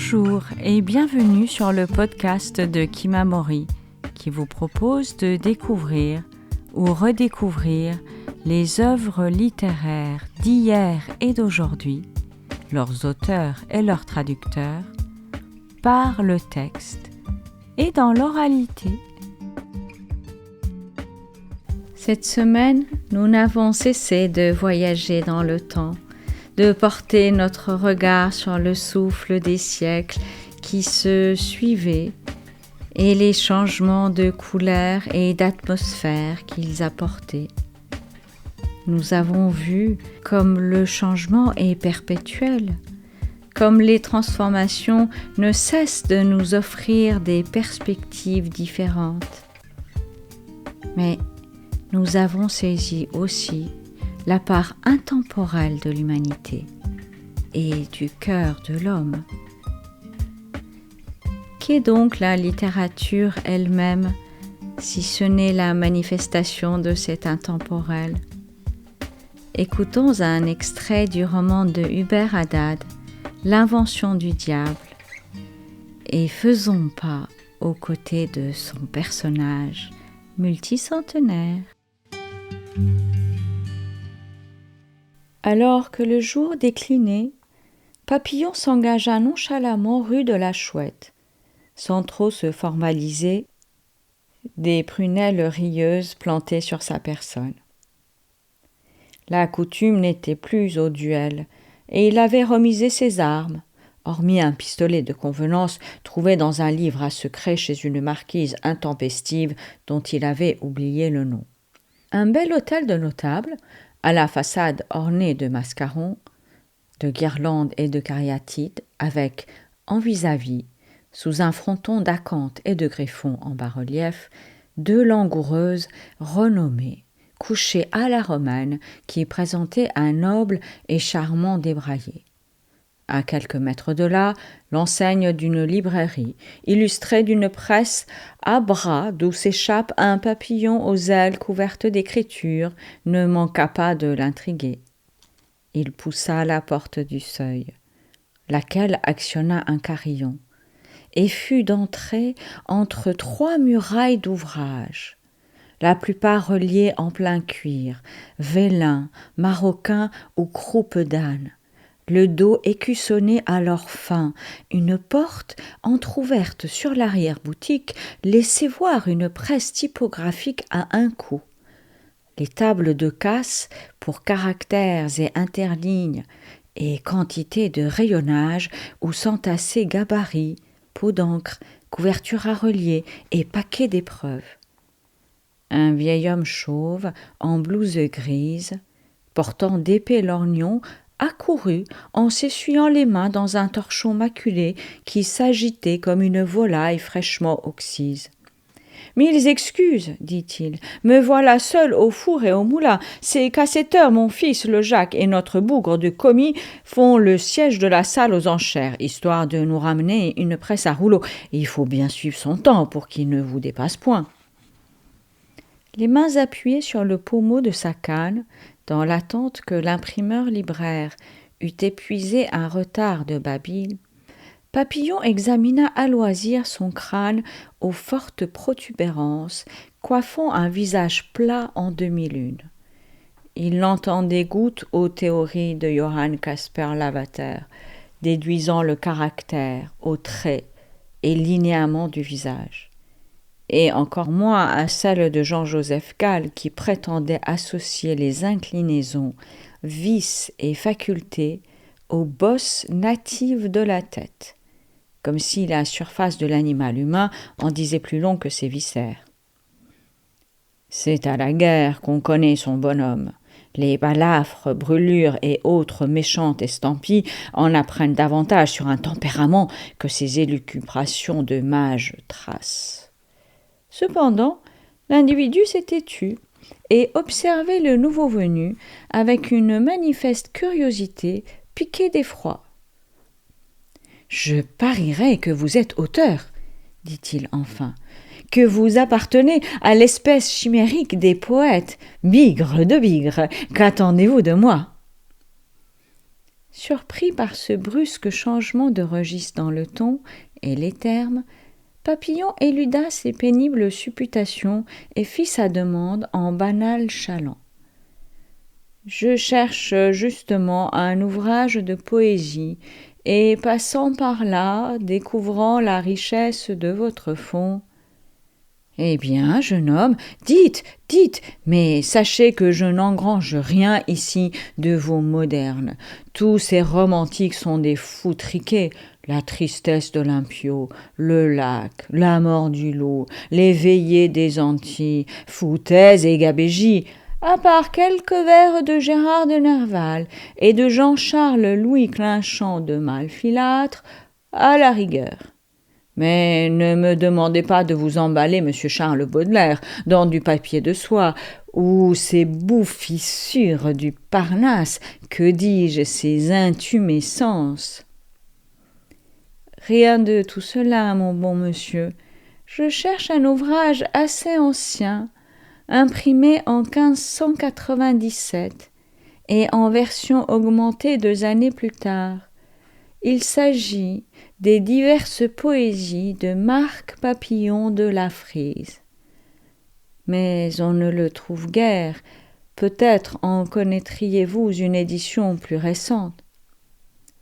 Bonjour et bienvenue sur le podcast de Kimamori qui vous propose de découvrir ou redécouvrir les œuvres littéraires d'hier et d'aujourd'hui, leurs auteurs et leurs traducteurs, par le texte et dans l'oralité. Cette semaine, nous n'avons cessé de voyager dans le temps, de porter notre regard sur le souffle des siècles qui se suivaient et les changements de couleurs et d'atmosphère qu'ils apportaient. Nous avons vu comme le changement est perpétuel, comme les transformations ne cessent de nous offrir des perspectives différentes. Mais nous avons saisi aussi la part intemporelle de l'humanité et du cœur de l'homme. Qu'est donc la littérature elle-même, si ce n'est la manifestation de cet intemporel? Écoutons un extrait du roman de Hubert Haddad, L'invention du diable, et faisons pas aux côtés de son personnage multicentenaire. Alors que le jour déclinait, Papillon s'engagea nonchalamment rue de la Chouette, sans trop se formaliser, des prunelles rieuses plantées sur sa personne. La coutume n'était plus au duel, et il avait remisé ses armes, hormis un pistolet de convenance trouvé dans un livre à secret chez une marquise intempestive dont il avait oublié le nom. Un bel hôtel de notable, à la façade ornée de mascarons, de guirlandes et de cariatides, avec, en vis-à-vis, sous un fronton d'acanthes et de greffons en bas-relief, deux langoureuses renommées, couchées à la romaine, qui présentaient un noble et charmant débraillé. À quelques mètres de là, l'enseigne d'une librairie, illustrée d'une presse à bras d'où s'échappe un papillon aux ailes couvertes d'écriture, ne manqua pas de l'intriguer. Il poussa la porte du seuil, laquelle actionna un carillon, et fut d'entrer entre trois murailles d'ouvrages, la plupart reliées en plein cuir, vélin, maroquin ou croupe d'âne, le dos écussonné à leur fin, une porte entr'ouverte sur l'arrière-boutique laissait voir une presse typographique à un coup. Les tables de casse pour caractères et interlignes et quantité de rayonnage où s'entassaient gabarits, pots d'encre, couvertures à relier et paquets d'épreuves. Un vieil homme chauve, en blouse grise, portant d'épais lorgnons, accourut en s'essuyant les mains dans un torchon maculé qui s'agitait comme une volaille fraîchement oxyse. « Mille excuses, dit-il, me voilà seul au four et au moulin. C'est qu'à cette heure, mon fils, le Jacques, et notre bougre de commis font le siège de la salle aux enchères, histoire de nous ramener une presse à rouleau. Il faut bien suivre son temps pour qu'il ne vous dépasse point. » Les mains appuyées sur le pommeau de sa canne, dans l'attente que l'imprimeur libraire eût épuisé un retard de Babil, Papillon examina à loisir son crâne aux fortes protubérances, coiffant un visage plat en demi-lune. Il l'entendait goutte aux théories de Johann Caspar Lavater, déduisant le caractère, aux traits et linéaments du visage, et encore moins à celle de Jean-Joseph Gall qui prétendait associer les inclinaisons, vices et facultés aux bosses natives de la tête, comme si la surface de l'animal humain en disait plus long que ses viscères. C'est à la guerre qu'on connaît son bonhomme. Les balafres, brûlures et autres méchantes estampilles en apprennent davantage sur un tempérament que ces élucubrations de mage tracent. Cependant, l'individu s'était tu et observait le nouveau venu avec une manifeste curiosité piquée d'effroi. « Je parierais que vous êtes auteur, dit-il enfin, que vous appartenez à l'espèce chimérique des poètes, bigre de bigre, qu'attendez-vous de moi ?» Surpris par ce brusque changement de registre dans le ton et les termes, Papillon éluda ses pénibles supputations et fit sa demande en banal chaland. « Je cherche justement un ouvrage de poésie, et passant par là, découvrant la richesse de votre fonds. »« Eh bien, jeune homme, dites, mais sachez que je n'engrange rien ici de vos modernes. Tous ces romantiques sont des fous triqués. La tristesse d'Olympio, le lac, la mort du loup, les veillées des Antilles, foutaise et gabégie, à part quelques vers de Gérard de Nerval et de Jean-Charles Louis Clinchamp de Malfilâtre, à la rigueur. Mais ne me demandez pas de vous emballer, monsieur Charles Baudelaire, dans du papier de soie, ou ces bouffissures du Parnasse, que dis-je, ces intumescences. Rien de tout cela, mon bon monsieur. Je cherche un ouvrage assez ancien, imprimé en 1597 et en version augmentée 2 années plus tard. Il s'agit des diverses poésies de Marc Papillon de la Frise. Mais on ne le trouve guère. Peut-être en connaîtriez-vous une édition plus récente.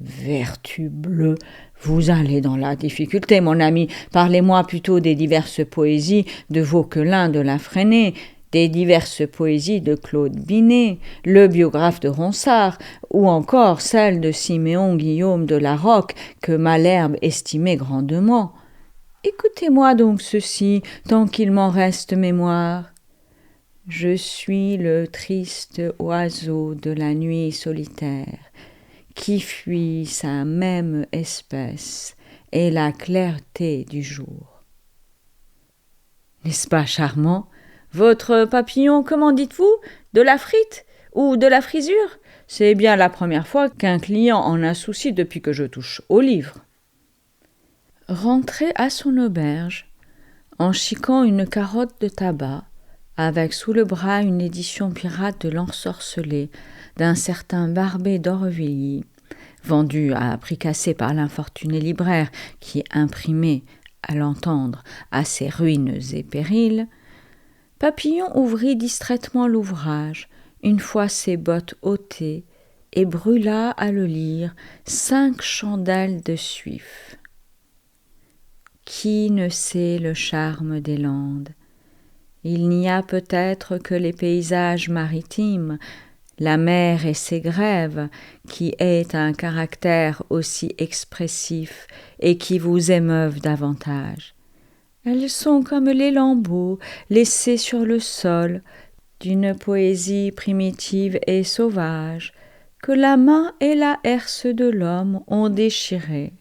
Vertu bleue, vous allez dans la difficulté, mon ami. Parlez-moi plutôt des diverses poésies de Vauquelin de la Fresnaye, des diverses poésies de Claude Binet, le biographe de Ronsard, ou encore celles de Siméon Guillaume de la Roque, que Malherbe estimait grandement. Écoutez-moi donc ceci, tant qu'il m'en reste mémoire. Je suis le triste oiseau de la nuit solitaire, qui fuit sa même espèce et la clarté du jour. N'est-ce pas charmant? Votre papillon, comment dites-vous? De la frite ou de la frisure? C'est bien la première fois qu'un client en a souci depuis que je touche au livre. Rentré à son auberge, en chiquant une carotte de tabac, avec sous le bras une édition pirate de l'Ensorcelé d'un certain Barbé d'Aurevilly, vendu à prix cassé par l'infortuné libraire qui imprimait, à l'entendre, à ses ruines et périls, Papillon ouvrit distraitement l'ouvrage, une fois ses bottes ôtées, et brûla à le lire 5 chandelles de suif. Qui ne sait le charme des Landes? Il n'y a peut-être que les paysages maritimes, la mer et ses grèves, qui aient un caractère aussi expressif et qui vous émeuvent davantage. Elles sont comme les lambeaux laissés sur le sol d'une poésie primitive et sauvage que la main et la herse de l'homme ont déchirée.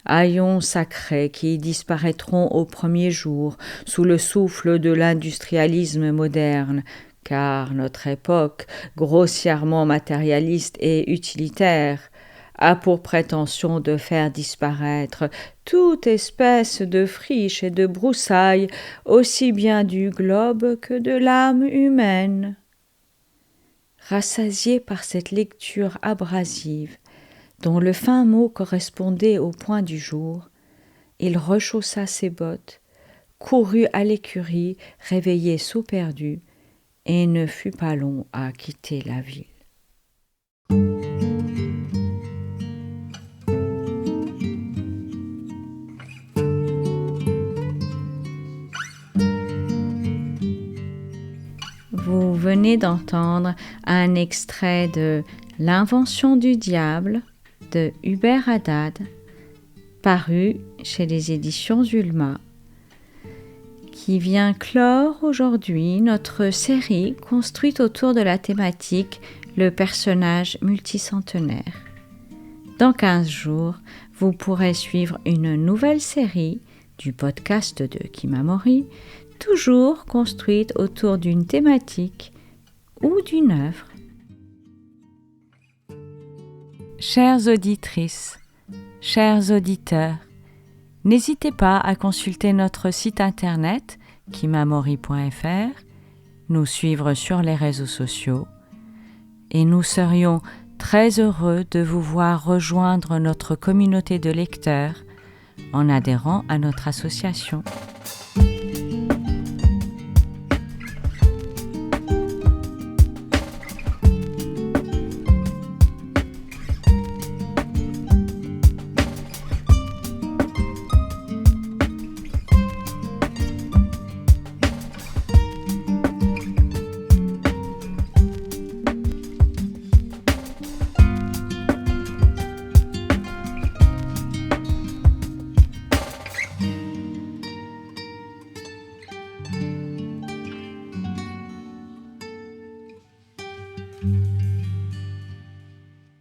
Haillons sacrés qui disparaîtront au premier jour sous le souffle de l'industrialisme moderne, car notre époque, grossièrement matérialiste et utilitaire, a pour prétention de faire disparaître toute espèce de friche et de broussailles, aussi bien du globe que de l'âme humaine. Rassasié par cette lecture abrasive, dont le fin mot correspondait au point du jour, il rechaussa ses bottes, courut à l'écurie réveiller Sauperdu, et ne fut pas long à quitter la ville. Vous venez d'entendre un extrait de L'Invention du diable de Hubert Haddad, paru chez les éditions Zulma, qui vient clore aujourd'hui notre série construite autour de la thématique le personnage multicentenaire. Dans 15 jours, vous pourrez suivre une nouvelle série du podcast de Kimamori, toujours construite autour d'une thématique ou d'une œuvre. Chères auditrices, chers auditeurs, n'hésitez pas à consulter notre site internet kimamori.fr, nous suivre sur les réseaux sociaux, et nous serions très heureux de vous voir rejoindre notre communauté de lecteurs en adhérant à notre association.